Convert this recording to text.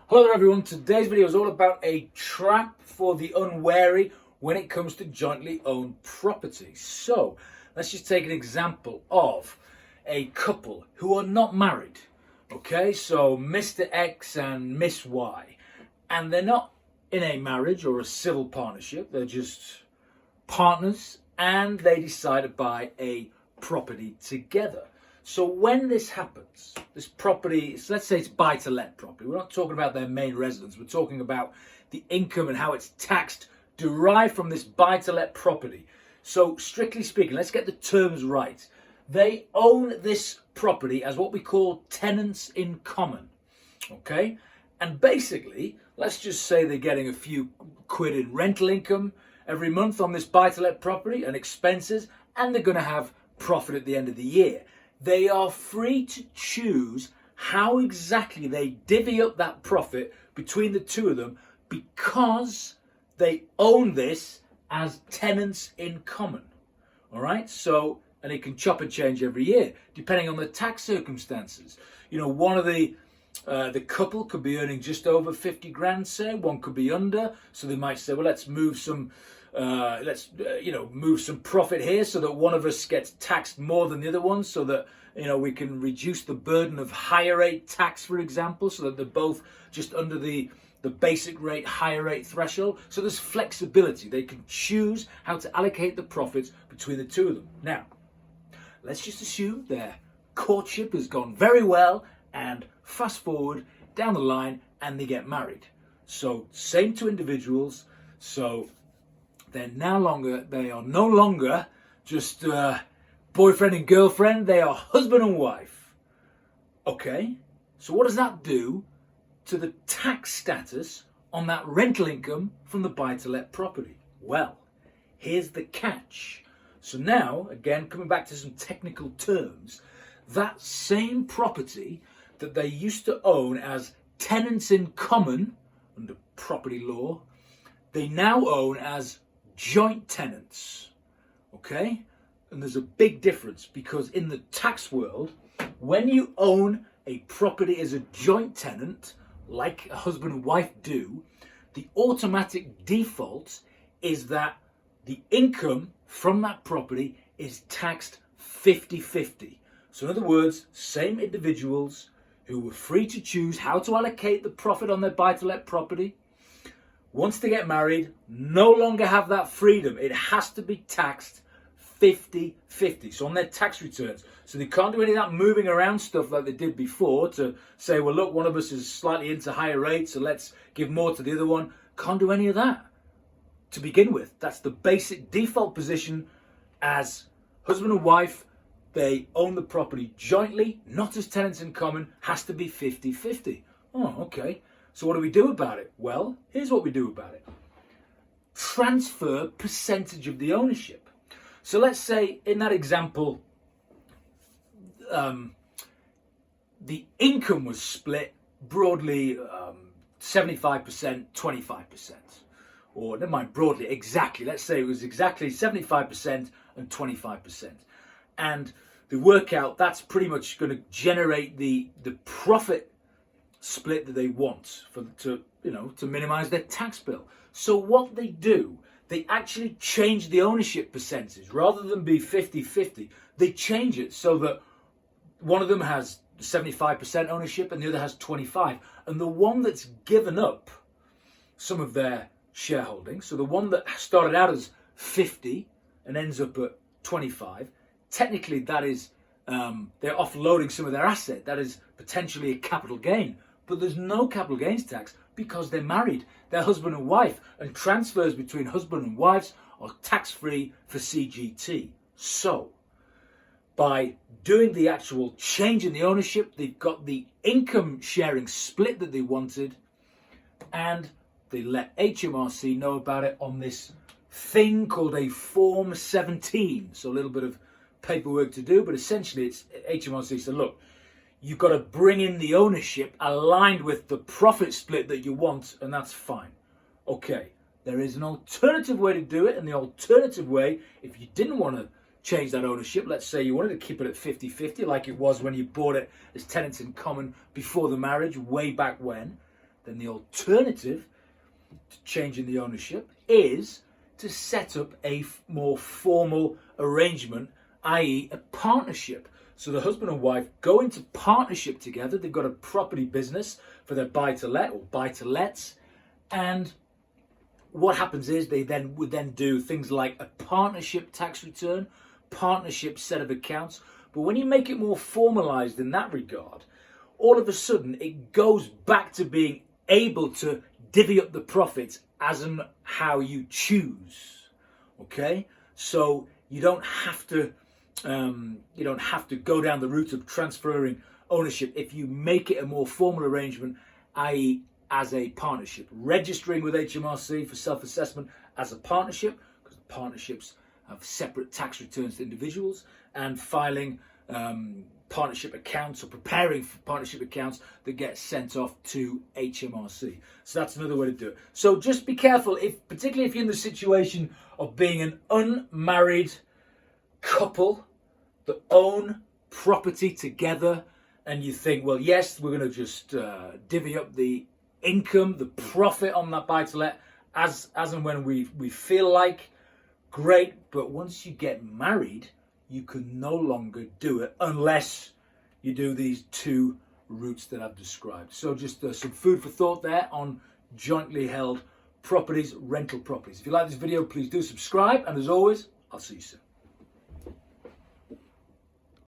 Hello there everyone, today's video is all about a trap for the unwary when it comes to jointly owned property. So let's just take an example of a couple who are not married. Okay, so Mr. X and Miss Y, and they're not in a marriage or a civil partnership, they're just partners and they decide to buy a property together. So when this happens, this property, so let's say it's buy-to-let property. We're not talking about their main residence. We're talking about the income and how it's taxed derived from this buy-to-let property. So strictly speaking, let's get the terms right. They own this property as what we call tenants in common. Okay? And basically, let's just say they're getting a few quid in rental income every month on this buy-to-let property and expenses, and they're going to have profit at the end of the year. They are free to choose how exactly they divvy up that profit between the two of them because they own this as tenants in common. All right? So, and it can chop and change every year depending on the tax circumstances. You know, one of the couple could be earning just over 50 grand, say, one could be under. So they might say, well, let's move some move some profit here so that one of us gets taxed more than the other one, so that, you know, we can reduce the burden of higher rate tax, for example, so that they're both just under the basic rate, higher rate threshold. So there's flexibility. They can choose how to allocate the profits between the two of them. Now, let's just assume their courtship has gone very well, and fast forward down the line and they get married. So same two individuals. So they are no longer just boyfriend and girlfriend. They are husband and wife. Okay, so what does that do to the tax status on that rental income from the buy-to-let property? Well, here's the catch. So now, again, coming back to some technical terms, that same property that they used to own as tenants in common under property law, they now own as joint tenants. Okay? And there's a big difference, because in the tax world, when you own a property as a joint tenant, like a husband and wife do, the automatic default is that the income from that property is taxed 50-50. So in other words, same individuals who were free to choose how to allocate the profit on their buy-to-let property, once they get married, no longer have that freedom. It has to be taxed 50-50. So on their tax returns. So they can't do any of that moving around stuff like they did before to say, well, look, one of us is slightly into higher rates, so let's give more to the other one. Can't do any of that to begin with. That's the basic default position as husband and wife. They own the property jointly, not as tenants in common, has to be 50-50. Oh, okay. So what do we do about it? Well, here's what we do about it. Transfer percentage of the ownership. So let's say in that example, the income was split broadly 75%, 25%. Or never mind, broadly, exactly. Let's say it was exactly 75% and 25%. And they work out that's pretty much going to generate the profit split that they want to minimize their tax bill. So what they do, they actually change the ownership percentage. Rather than be 50-50, they change it so that one of them has 75% ownership and the other has 25%. And the one that's given up some of their shareholding, so the one that started out as 50 and ends up at 25, technically that is they're offloading some of their asset. That is potentially a capital gain. But there's no capital gains tax because they're married. They're husband and wife. And transfers between husband and wives are tax-free for CGT. So, by doing the actual change in the ownership, they've got the income sharing split that they wanted, and they let HMRC know about it on this thing called a Form 17. So a little bit of paperwork to do, but essentially it's HMRC said, look, you've got to bring in the ownership aligned with the profit split that you want, and that's fine. Okay, there is an alternative way to do it, and the alternative way, if you didn't want to change that ownership, let's say you wanted to keep it at 50-50 like it was when you bought it as tenants in common before the marriage, way back when, then the alternative to changing the ownership is to set up a more formal arrangement, i.e. a partnership. So the husband and wife go into partnership together. They've got a property business for their buy-to-let or buy-to-lets. And what happens is they would then do things like a partnership tax return, partnership set of accounts. But when you make it more formalized in that regard, all of a sudden it goes back to being able to divvy up the profits as and how you choose. Okay, so you don't have to go down the route of transferring ownership if you make it a more formal arrangement, i.e. as a partnership, registering with HMRC for self-assessment as a partnership, because the partnerships have separate tax returns to individuals, and filing partnership accounts or preparing for partnership accounts that get sent off to HMRC. So that's another way to do it. So just be careful, particularly if you're in the situation of being an unmarried couple that own property together, and you think, well, yes, we're going to just divvy up the income, the profit on that buy-to-let as and when we feel like. Great, but once you get married, you can no longer do it unless you do these two routes that I've described. So just some food for thought there on jointly held properties, rental properties. If you like this video, please do subscribe, and as always, I'll see you soon.